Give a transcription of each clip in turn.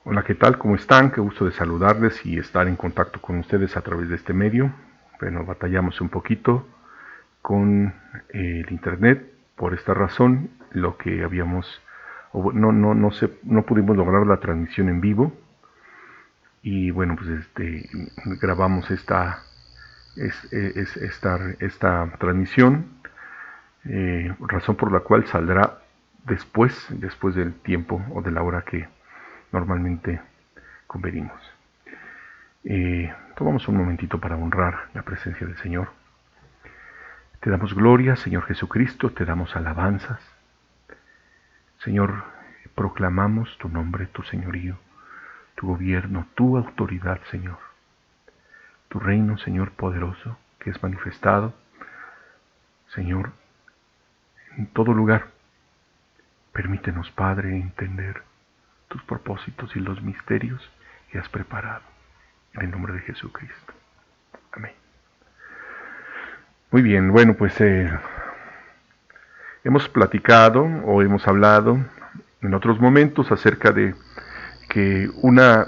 Hola, ¿qué tal? ¿Cómo están? Qué gusto de saludarles y estar en contacto con ustedes a través de este medio. Bueno, batallamos un poquito con el internet. Por esta razón, lo que habíamos, no pudimos lograr la transmisión en vivo. Y bueno, pues grabamos esta transmisión, razón por la cual saldrá después del tiempo o de la hora que normalmente convenimos. Tomamos un momentito para honrar la presencia del Señor. Te damos gloria, Señor Jesucristo, te damos alabanzas. Señor, proclamamos tu nombre, tu señorío, tu gobierno, tu autoridad, Señor. Tu reino, Señor poderoso, que es manifestado, Señor, en todo lugar. Permítenos, Padre, entender tus propósitos y los misterios que has preparado. En el nombre de Jesucristo. Amén. Muy bien, bueno, pues hemos platicado o hemos hablado en otros momentos acerca de que una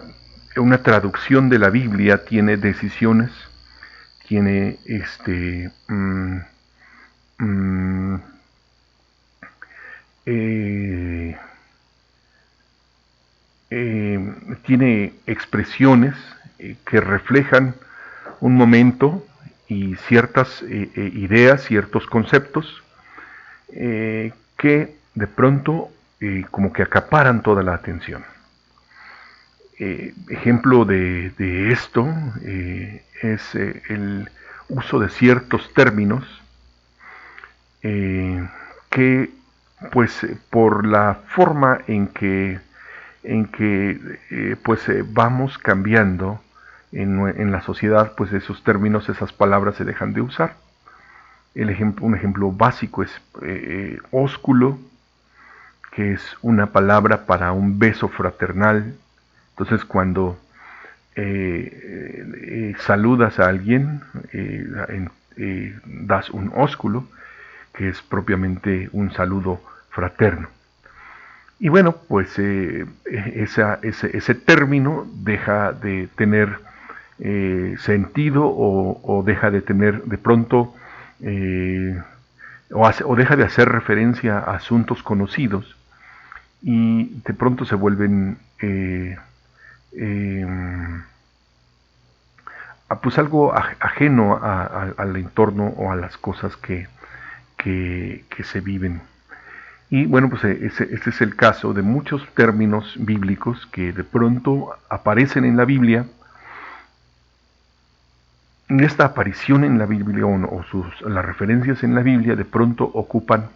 traducción de la Biblia tiene decisiones, tiene eh, tiene expresiones que reflejan un momento y ciertas ideas, ciertos conceptos que de pronto como que acaparan toda la atención. Ejemplo de esto es el uso de ciertos términos que pues por la forma en que vamos cambiando en la sociedad, pues esos términos, esas palabras se dejan de usar. Un ejemplo básico es ósculo, que es una palabra para un beso fraternal. Entonces cuando saludas a alguien, das un ósculo, que es propiamente un saludo fraterno. Y bueno, pues ese término deja de tener sentido o deja de tener de pronto o deja de hacer referencia a asuntos conocidos y de pronto se vuelven pues algo ajeno al entorno o a las cosas que se viven. Y bueno, pues este es el caso de muchos términos bíblicos que de pronto aparecen en la Biblia. En esta aparición en la Biblia las referencias en la Biblia de pronto ocupan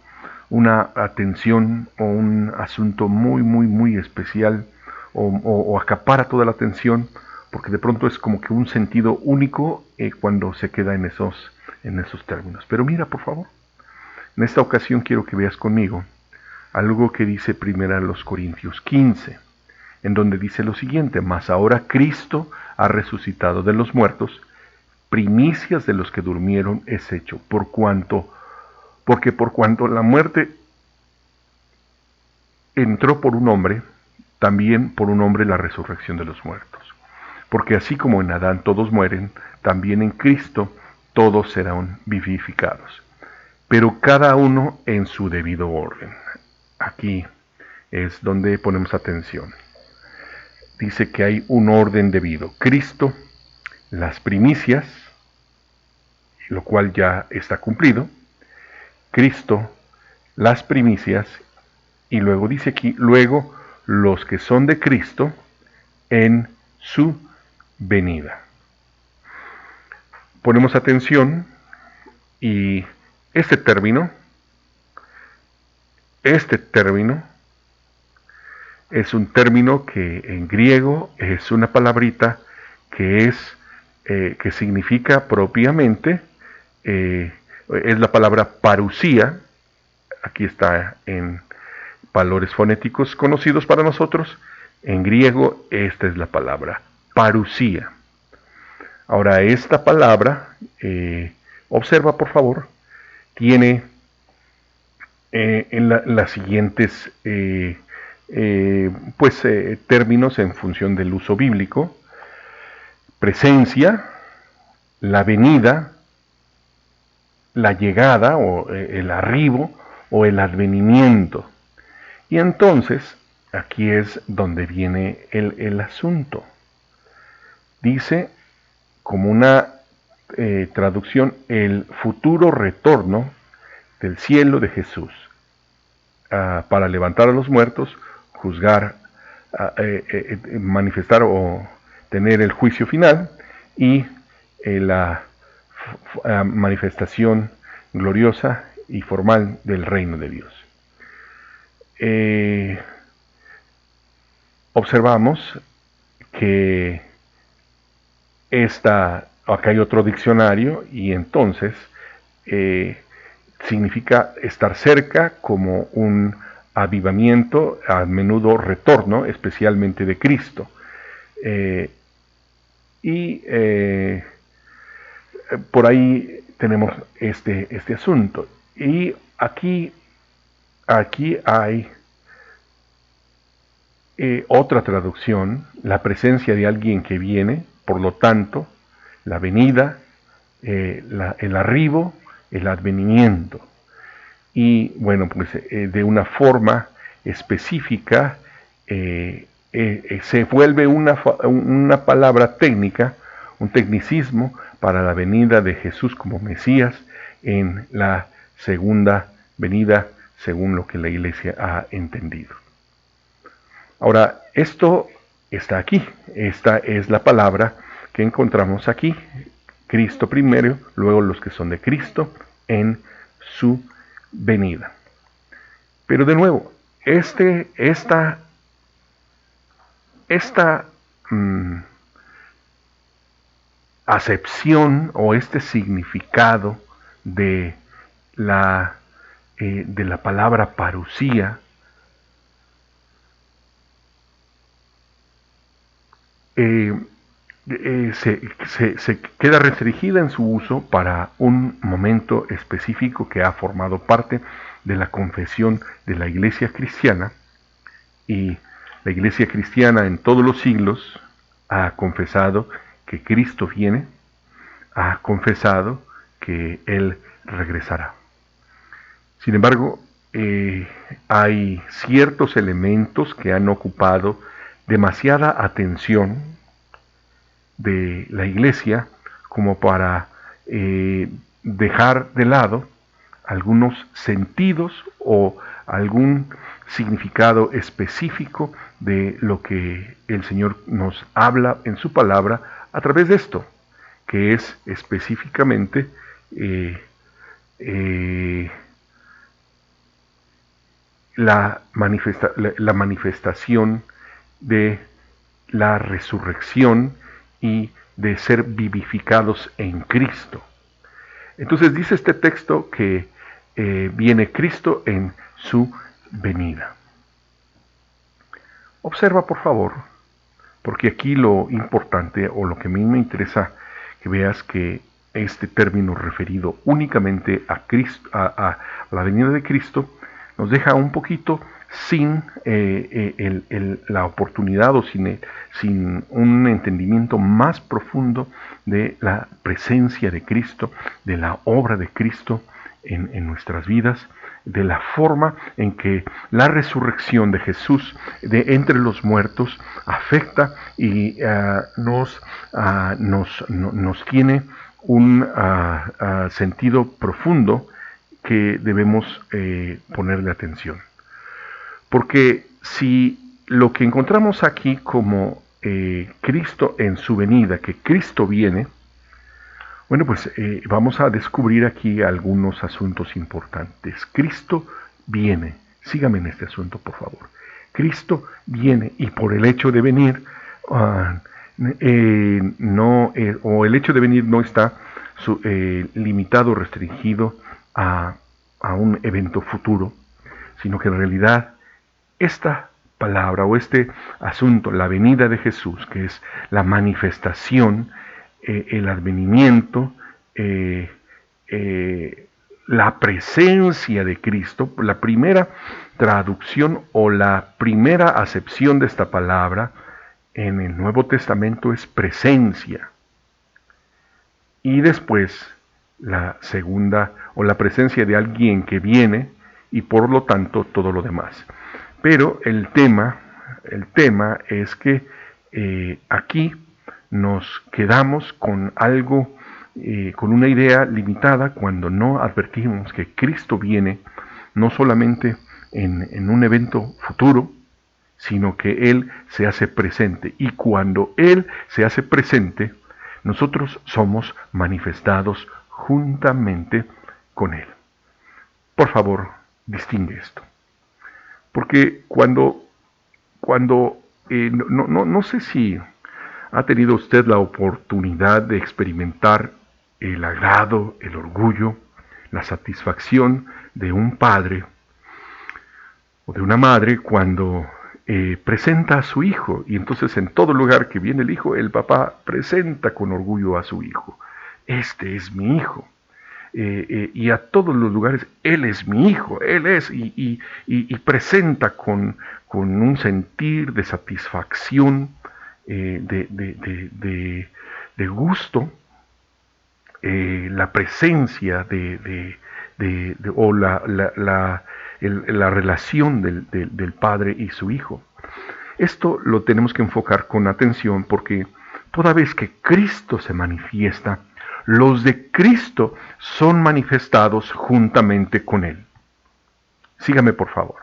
una atención o un asunto muy, muy, muy especial o acapara toda la atención porque de pronto es como que un sentido único cuando se queda en esos términos. Pero mira, por favor, en esta ocasión quiero que veas conmigo algo que dice primero los Corintios 15, en donde dice lo siguiente: mas ahora Cristo ha resucitado de los muertos, primicias de los que durmieron es hecho, porque por cuanto la muerte entró por un hombre, también por un hombre la resurrección de los muertos. Porque así como en Adán todos mueren, también en Cristo todos serán vivificados, pero cada uno en su debido orden. Aquí es donde ponemos atención. Dice que hay un orden debido. Cristo, las primicias, lo cual ya está cumplido. Cristo, las primicias, y luego dice aquí, luego los que son de Cristo en su venida. Ponemos atención y este término es un término que en griego es una palabrita que significa propiamente, es la palabra parusía. Aquí está en valores fonéticos conocidos para nosotros. En griego esta es la palabra parusía. Ahora esta palabra, observa por favor, tiene en las siguientes términos en función del uso bíblico: presencia, la venida, la llegada o el arribo o el advenimiento. Y entonces, aquí es donde viene el asunto. Dice, como una traducción, el futuro retorno del cielo de Jesús, para levantar a los muertos, juzgar, manifestar o tener el juicio final, y la manifestación gloriosa y formal del reino de Dios. Observamos que acá hay otro diccionario, y entonces significa estar cerca, como un avivamiento, a menudo retorno, especialmente de Cristo. Por ahí tenemos este asunto. Y aquí hay otra traducción: la presencia de alguien que viene, por lo tanto, la venida, el arribo, el advenimiento. Y bueno, pues de una forma específica se vuelve una palabra técnica, un tecnicismo para la venida de Jesús como Mesías en la segunda venida, según lo que la Iglesia ha entendido. Ahora, esto está aquí. Esta es la palabra que encontramos aquí: Cristo primero, luego los que son de Cristo en su venida. Pero de nuevo, esta acepción o este significado de la palabra parusía se queda restringida en su uso para un momento específico que ha formado parte de la confesión de la Iglesia cristiana. Y la Iglesia cristiana en todos los siglos ha confesado que Cristo viene, ha confesado que Él regresará. Sin embargo, hay ciertos elementos que han ocupado demasiada atención de la Iglesia como para dejar de lado algunos sentidos o algún significado específico de lo que el Señor nos habla en su palabra a través de esto, que es específicamente la manifestación de la resurrección y de ser vivificados en Cristo. Entonces dice este texto que viene Cristo en su venida. Observa, por favor, porque aquí lo importante, o lo que a mí me interesa que veas, que este término referido únicamente a Cristo, a la venida de Cristo, nos deja un poquito sin la oportunidad o sin un entendimiento más profundo de la presencia de Cristo, de la obra de Cristo en nuestras vidas, de la forma en que la resurrección de Jesús de entre los muertos afecta y nos tiene un sentido profundo que debemos ponerle atención. Porque si lo que encontramos aquí como Cristo en su venida, que Cristo viene, bueno, pues vamos a descubrir aquí algunos asuntos importantes. Cristo viene. Sígame en este asunto, por favor. Cristo viene, y por el hecho de venir, el hecho de venir no está limitado, restringido a un evento futuro, sino que en realidad esta palabra o este asunto, la venida de Jesús, que es la manifestación, el advenimiento, la presencia de Cristo, la primera traducción o la primera acepción de esta palabra en el Nuevo Testamento es presencia. Y después la segunda o la presencia de alguien que viene y por lo tanto todo lo demás. Pero el tema es que aquí nos quedamos con algo, con una idea limitada cuando no advertimos que Cristo viene no solamente en un evento futuro, sino que Él se hace presente. Y cuando Él se hace presente, nosotros somos manifestados juntamente con Él. Por favor, distingue esto. Porque cuando no sé si ha tenido usted la oportunidad de experimentar el agrado, el orgullo, la satisfacción de un padre o de una madre cuando presenta a su hijo, y entonces en todo lugar que viene el hijo, el papá presenta con orgullo a su hijo. Este es mi hijo. Y a todos los lugares, él es mi hijo, él es, y presenta con un sentir de satisfacción, de gusto, la presencia o la relación del padre y su hijo. Esto lo tenemos que enfocar con atención porque toda vez que Cristo se manifiesta, los de Cristo son manifestados juntamente con Él. Sígame por favor.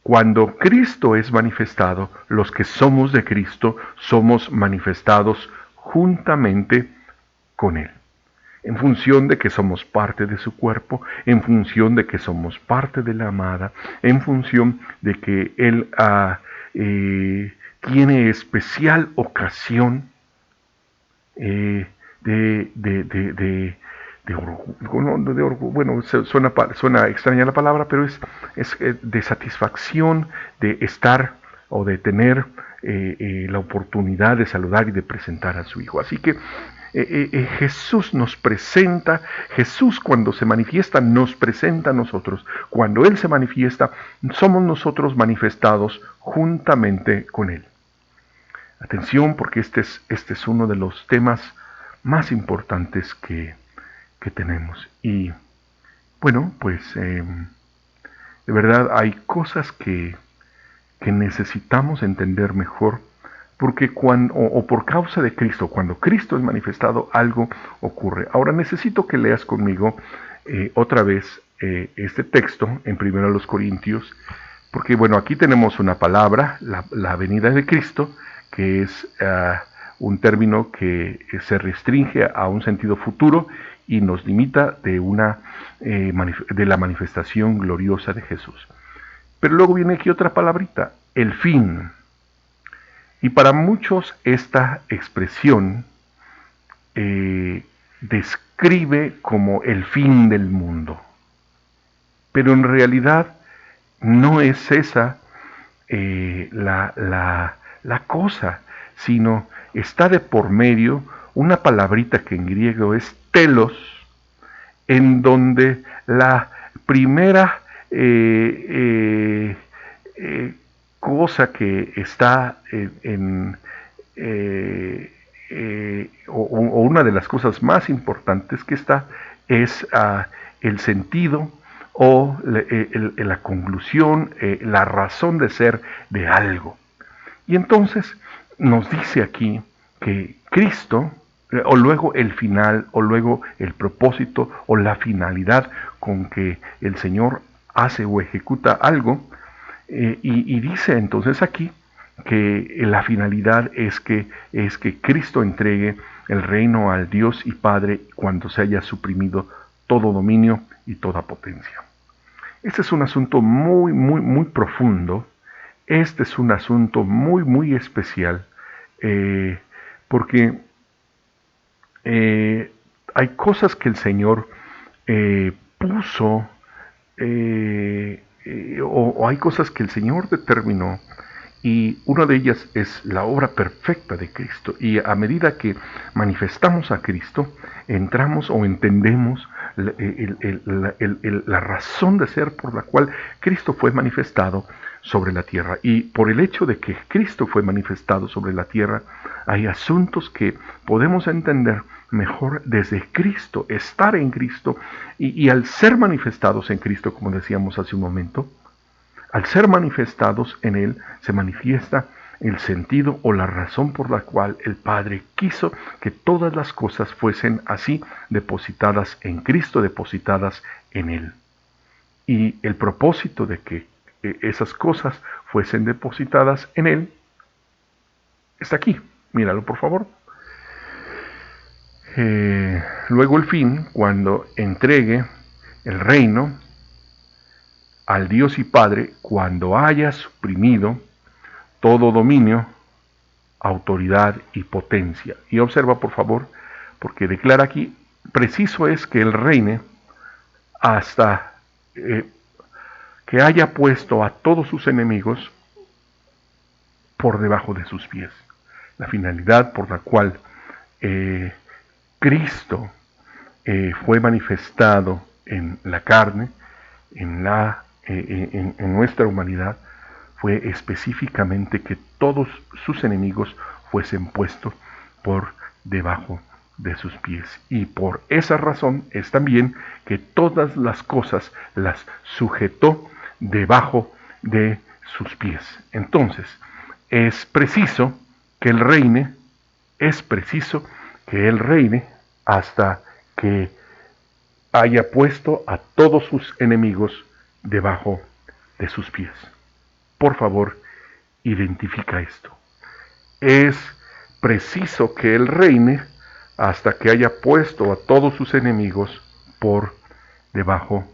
Cuando Cristo es manifestado, los que somos de Cristo somos manifestados juntamente con Él. En función de que somos parte de su cuerpo, en función de que somos parte de la amada, en función de que Él tiene especial ocasión bueno, suena extraña la palabra, pero es de satisfacción de estar o de tener la oportunidad de saludar y de presentar a su hijo. Así que Jesús nos presenta, Jesús cuando se manifiesta nos presenta a nosotros. Cuando Él se manifiesta, somos nosotros manifestados juntamente con Él. Atención, porque este es uno de los temas más importantes que tenemos. Y bueno, pues de verdad hay cosas que necesitamos entender mejor, porque por causa de Cristo, cuando Cristo es manifestado, algo ocurre. Ahora necesito que leas conmigo otra vez este texto en 1 Corintios, porque bueno, aquí tenemos una palabra, la venida de Cristo, que es un término que se restringe a un sentido futuro y nos limita de la manifestación gloriosa de Jesús. Pero luego viene aquí otra palabrita, el fin. Y para muchos esta expresión describe como el fin del mundo. Pero en realidad no es esa la cosa, sino está de por medio una palabrita que en griego es telos, en donde la primera cosa que está o una de las cosas más importantes que está es el sentido o la conclusión, la razón de ser de algo. Y entonces nos dice aquí que Cristo, o luego el final, o luego el propósito, o la finalidad con que el Señor hace o ejecuta algo, y dice entonces aquí que la finalidad es que Cristo entregue el reino al Dios y Padre cuando se haya suprimido todo dominio y toda potencia. Este es un asunto muy, muy, muy profundo. Este es un asunto muy, muy especial, porque hay cosas que el Señor puso, o hay cosas que el Señor determinó Y una de ellas es la obra perfecta de Cristo. Y a medida que manifestamos a Cristo, entramos o entendemos la razón de ser por la cual Cristo fue manifestado sobre la tierra. Y por el hecho de que Cristo fue manifestado sobre la tierra, hay asuntos que podemos entender mejor desde Cristo, estar en Cristo, y al ser manifestados en Cristo, como decíamos hace un momento, al ser manifestados en Él, se manifiesta el sentido o la razón por la cual el Padre quiso que todas las cosas fuesen así depositadas en Cristo, depositadas en Él. Y el propósito de que esas cosas fuesen depositadas en Él está aquí. Míralo, por favor. Luego el fin, cuando entregue el reino al Dios y Padre, cuando haya suprimido todo dominio, autoridad y potencia. Y observa, por favor, porque declara aquí, preciso es que Él reine hasta que haya puesto a todos sus enemigos por debajo de sus pies. La finalidad por la cual Cristo fue manifestado en la carne, en nuestra humanidad, fue específicamente que todos sus enemigos fuesen puestos por debajo de sus pies. Y por esa razón es también que todas las cosas las sujetó debajo de sus pies. Entonces, es preciso que Él reine, hasta que haya puesto a todos sus enemigos debajo de sus pies. Por favor, identifica esto. Es preciso que Él reine hasta que haya puesto a todos sus enemigos por debajo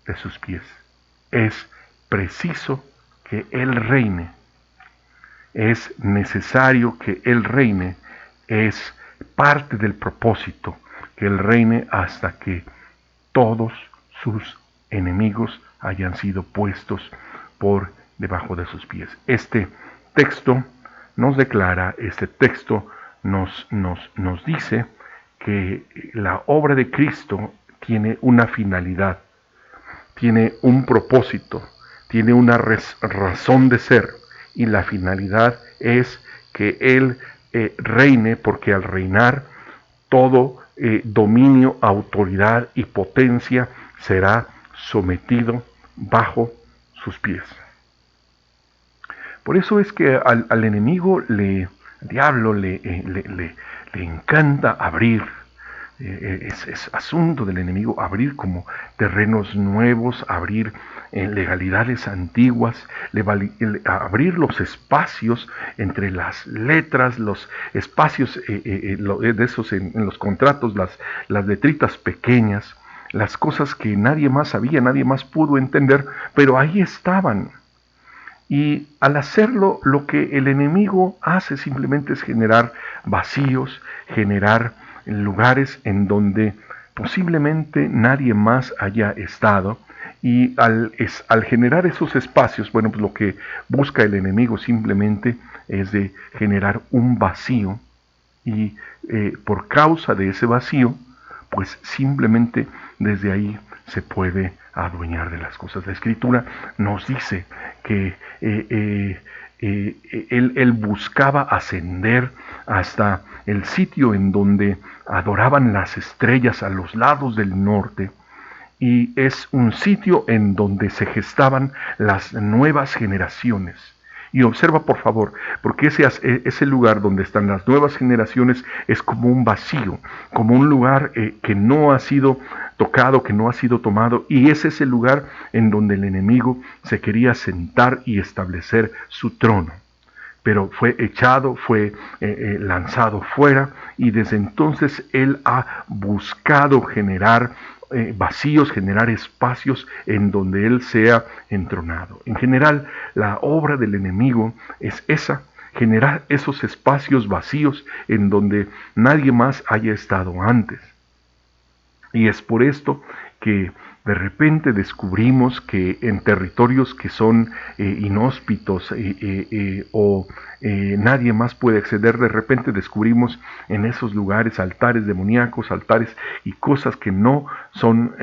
de sus pies. Es preciso que Él reine. Es necesario que Él reine. Es parte del propósito que Él reine hasta que todos sus enemigos hayan sido puestos por debajo de sus pies. Este texto nos declara, este texto nos dice que la obra de Cristo tiene una finalidad, tiene un propósito, tiene una razón de ser, y la finalidad es que Él reine, porque al reinar todo dominio, autoridad y potencia será sometido bajo sus pies. Por eso es que al enemigo, diablo, le encanta abrir. Es asunto del enemigo abrir como terrenos nuevos, abrir legalidades antiguas, abrir los espacios entre las letras, los espacios de esos en los contratos, las letritas pequeñas, las cosas que nadie más sabía, nadie más pudo entender, pero ahí estaban. Y al hacerlo, lo que el enemigo hace simplemente es generar vacíos, generar lugares en donde posiblemente nadie más haya estado. Y al generar esos espacios, bueno, pues lo que busca el enemigo simplemente es de generar un vacío. Y por causa de ese vacío, pues simplemente desde ahí se puede adueñar de las cosas. La Escritura nos dice que él buscaba ascender hasta el sitio en donde adoraban las estrellas a los lados del norte, y es un sitio en donde se gestaban las nuevas generaciones. Y observa, por favor, porque ese lugar donde están las nuevas generaciones es como un vacío, como un lugar que no ha sido tocado, que no ha sido tomado, y es ese lugar en donde el enemigo se quería sentar y establecer su trono. Pero fue echado, fue lanzado fuera, y desde entonces él ha buscado generar vacíos, generar espacios en donde Él sea entronado. En general, la obra del enemigo es esa, generar esos espacios vacíos en donde nadie más haya estado antes. Y es por esto que De repente descubrimos que en territorios que son inhóspitos o nadie más puede acceder, de repente descubrimos en esos lugares altares demoníacos, altares y cosas que no son,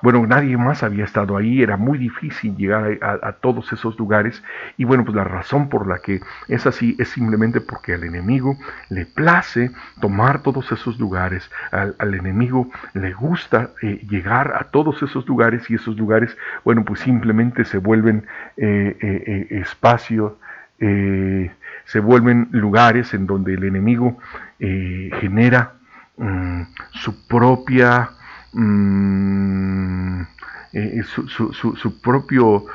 bueno, nadie más había estado ahí, era muy difícil llegar a todos esos lugares, y bueno, pues la razón por la que es así es simplemente porque al enemigo le place tomar todos esos lugares, al enemigo le gusta llegar a todos esos lugares, y esos lugares, bueno, pues simplemente se vuelven espacio, se vuelven lugares en donde el enemigo genera su propia su propio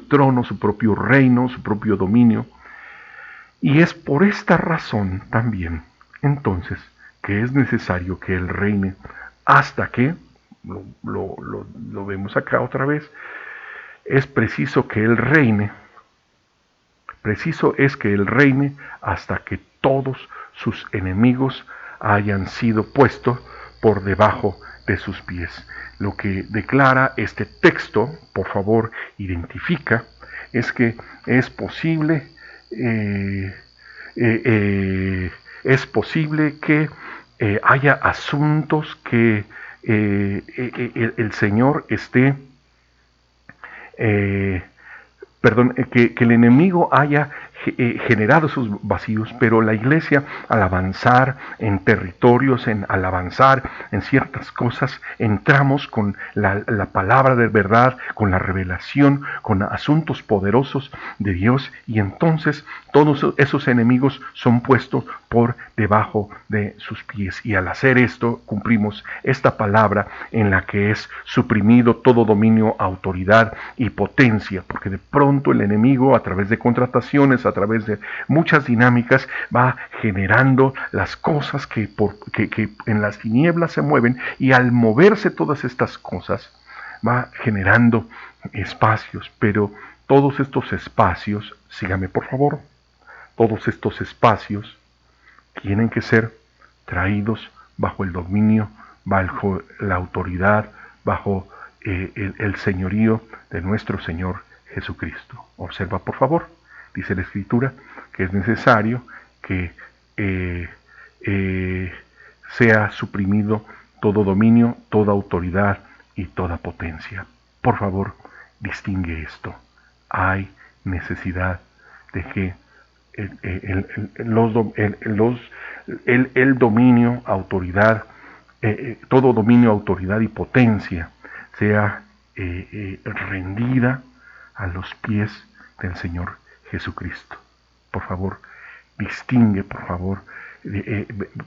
trono, su propio reino, su propio dominio. Y es por esta razón también, entonces, que es necesario que Él reine hasta que, lo vemos acá otra vez, es preciso que Él reine, preciso es que Él reine hasta que todos sus enemigos hayan sido puestos por debajo de sus pies. Lo que declara este texto, por favor, identifica, es que es posible que haya asuntos que el Señor esté, que el enemigo haya generado esos vacíos, pero la iglesia, al avanzar en territorios, al avanzar en ciertas cosas, entramos con la palabra de verdad, con la revelación, con asuntos poderosos de Dios, y entonces todos esos enemigos son puestos por debajo de sus pies, y al hacer esto cumplimos esta palabra en la que es suprimido todo dominio, autoridad y potencia, porque de pronto el enemigo, a través de contrataciones, a través de muchas dinámicas, va generando las cosas que en las tinieblas se mueven, y al moverse todas estas cosas va generando espacios, pero todos estos espacios, sígame por favor, todos estos espacios tienen que ser traídos bajo el dominio, bajo la autoridad, bajo el señorío de nuestro Señor Jesucristo. Observa por favor, dice la Escritura, que es necesario que sea suprimido todo dominio, toda autoridad y toda potencia. Por favor, distingue esto. Hay necesidad de que el dominio, autoridad, todo dominio, autoridad y potencia sea rendida a los pies del Señor Jesucristo. Por favor, distingue, por favor.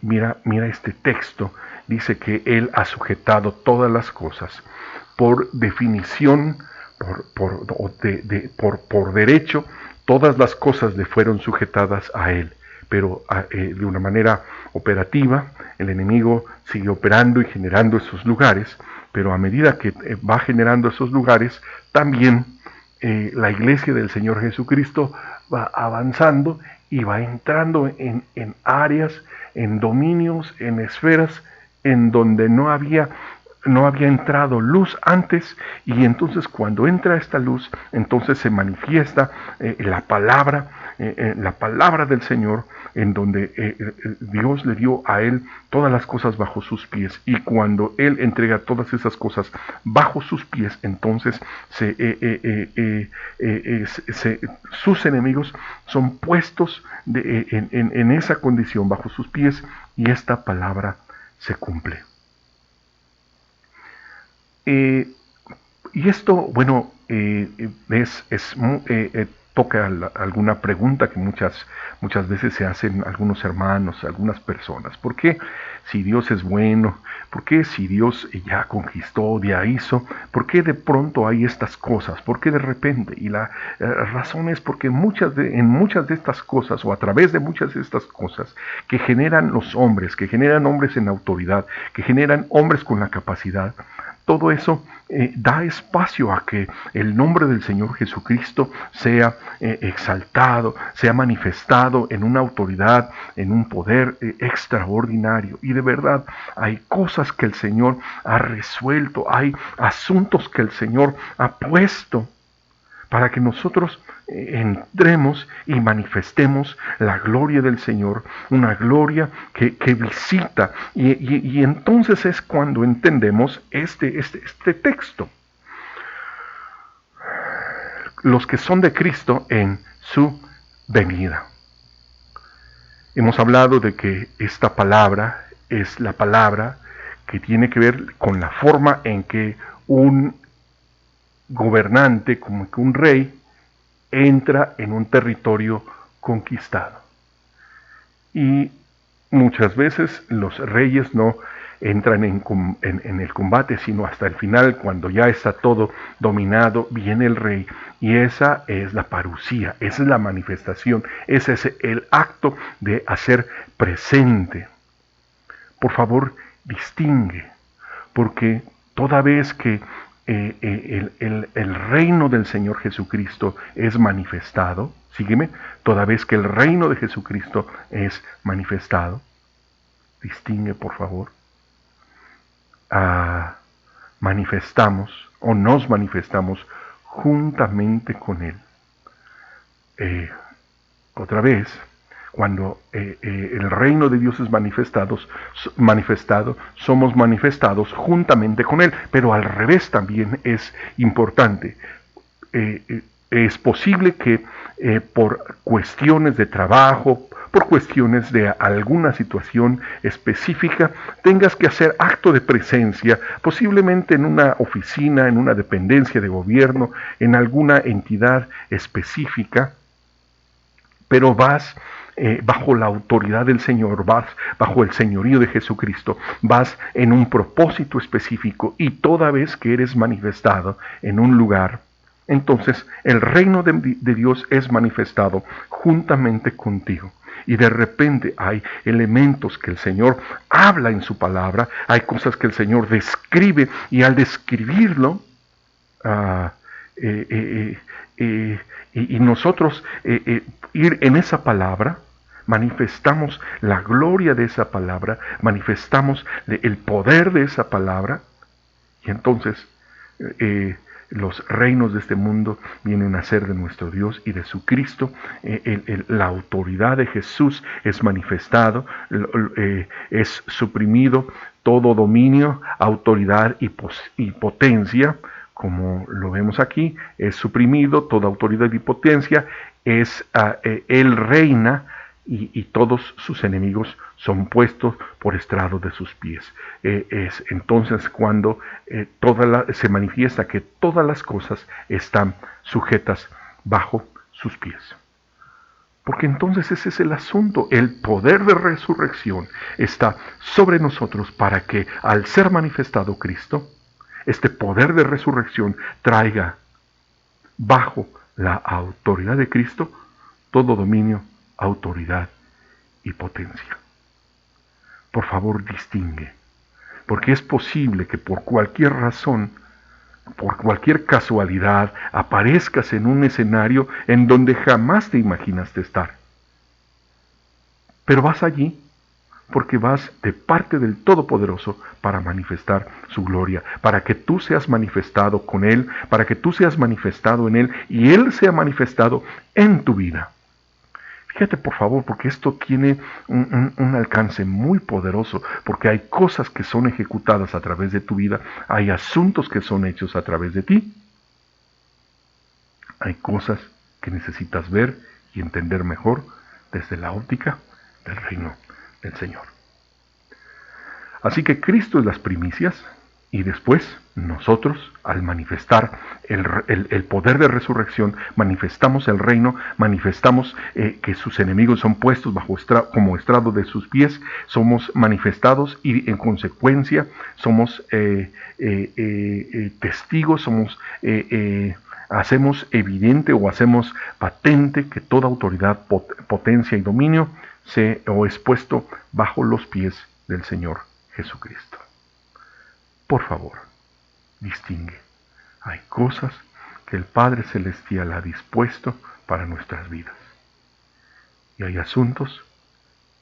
Mira este texto, dice que Él ha sujetado todas las cosas. Por definición, por derecho, todas las cosas le fueron sujetadas a Él, pero de una manera operativa, el enemigo sigue operando y generando esos lugares, pero a medida que va generando esos lugares, también la iglesia del Señor Jesucristo va avanzando y va entrando en áreas, en dominios, en esferas en donde no había entrado luz antes, y entonces cuando entra esta luz, entonces se manifiesta la palabra del Señor, en donde Dios le dio a él todas las cosas bajo sus pies, y cuando él entrega todas esas cosas bajo sus pies, entonces sus enemigos son puestos en esa condición bajo sus pies, y esta palabra se cumple. Y esto, bueno, toca alguna pregunta que muchas veces se hacen algunos hermanos, algunas personas. ¿Por qué, si Dios es bueno? ¿Por qué, si Dios ya conquistó, ya hizo? ¿Por qué de pronto hay estas cosas? ¿Por qué de repente? Y la razón es porque en muchas de estas cosas, o a través de muchas de estas cosas que generan los hombres, que generan hombres en autoridad, que generan hombres con la capacidad, todo eso da espacio a que el nombre del Señor Jesucristo sea exaltado, sea manifestado en una autoridad, en un poder extraordinario. Y de verdad, hay cosas que el Señor ha resuelto, hay asuntos que el Señor ha puesto para que nosotros entremos y manifestemos la gloria del Señor, una gloria que visita. Y entonces es cuando entendemos este texto. Los que son de Cristo en su venida. Hemos hablado de que esta palabra es la palabra que tiene que ver con la forma en que un gobernante, como que un rey, entra en un territorio conquistado. Y muchas veces los reyes no entran en el combate, sino hasta el final, cuando ya está todo dominado, viene el rey. Y esa es la parusía, esa es la manifestación, ese es el acto de hacer presente. Por favor, distingue, porque toda vez que el reino del Señor Jesucristo es manifestado, sígueme, toda vez que el reino de Jesucristo es manifestado, distingue por favor, manifestamos o nos manifestamos juntamente con Él. Otra vez, cuando el reino de Dios es manifestado, somos manifestados juntamente con Él. Pero al revés también es importante. Es posible que por cuestiones de trabajo, por cuestiones de alguna situación específica, tengas que hacer acto de presencia, posiblemente en una oficina, en una dependencia de gobierno, en alguna entidad específica, pero vas bajo la autoridad del Señor, vas bajo el señorío de Jesucristo, vas en un propósito específico, y toda vez que eres manifestado en un lugar, entonces el reino de Dios es manifestado juntamente contigo. Y de repente hay elementos que el Señor habla en su palabra, hay cosas que el Señor describe, y al describirlo, y nosotros ir en esa palabra, manifestamos la gloria de esa palabra, manifestamos el poder de esa palabra, y entonces los reinos de este mundo vienen a ser de nuestro Dios y de su Cristo. La autoridad de Jesús es manifestado, es suprimido todo dominio, autoridad y potencia, como lo vemos aquí, es suprimido toda autoridad y potencia, Él reina, y todos sus enemigos son puestos por estrado de sus pies. Es entonces cuando se manifiesta que todas las cosas están sujetas bajo sus pies. Porque entonces ese es el asunto, el poder de resurrección está sobre nosotros para que al ser manifestado Cristo, este poder de resurrección traiga bajo la autoridad de Cristo todo dominio, autoridad y potencia. Por favor, distingue, porque es posible que por cualquier razón, por cualquier casualidad, aparezcas en un escenario en donde jamás te imaginaste estar. Pero vas allí porque vas de parte del Todopoderoso para manifestar su gloria, para que tú seas manifestado con Él, para que tú seas manifestado en Él y Él sea manifestado en tu vida. Fíjate por favor, porque esto tiene un alcance muy poderoso, porque hay cosas que son ejecutadas a través de tu vida, hay asuntos que son hechos a través de ti, hay cosas que necesitas ver y entender mejor desde la óptica del reino del Señor. Así que Cristo es las primicias, y después nosotros, al manifestar el poder de resurrección, manifestamos el reino, manifestamos que sus enemigos son puestos como estrado de sus pies, somos manifestados y en consecuencia somos testigos, hacemos evidente o hacemos patente que toda autoridad, potencia y dominio es puesto bajo los pies del Señor Jesucristo. Por favor, distingue. Hay cosas que el Padre Celestial ha dispuesto para nuestras vidas. Y hay asuntos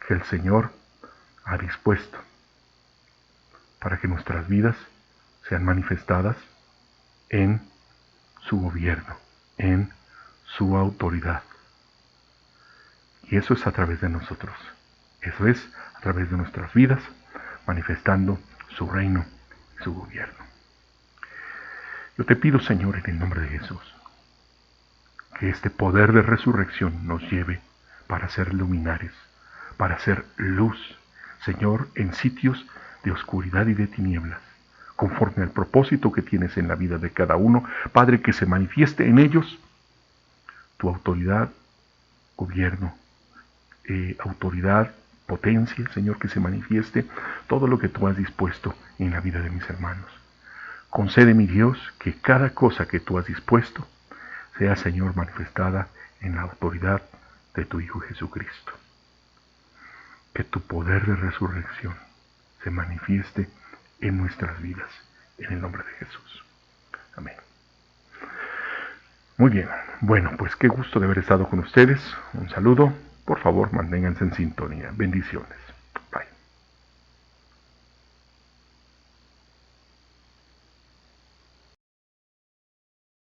que el Señor ha dispuesto para que nuestras vidas sean manifestadas en su gobierno, en su autoridad. Y eso es a través de nosotros. Eso es a través de nuestras vidas, manifestando su reino y su gobierno. Yo te pido, Señor, en el nombre de Jesús, que este poder de resurrección nos lleve para ser luminares, para ser luz, Señor, en sitios de oscuridad y de tinieblas, conforme al propósito que tienes en la vida de cada uno. Padre, que se manifieste en ellos tu autoridad, gobierno, autoridad, potencia, Señor, que se manifieste todo lo que tú has dispuesto en la vida de mis hermanos. Concede, mi Dios, que cada cosa que tú has dispuesto sea, Señor, manifestada en la autoridad de tu Hijo Jesucristo. Que tu poder de resurrección se manifieste en nuestras vidas, en el nombre de Jesús. Amén. Muy bien, bueno, pues qué gusto de haber estado con ustedes. Un saludo, por favor, manténganse en sintonía. Bendiciones.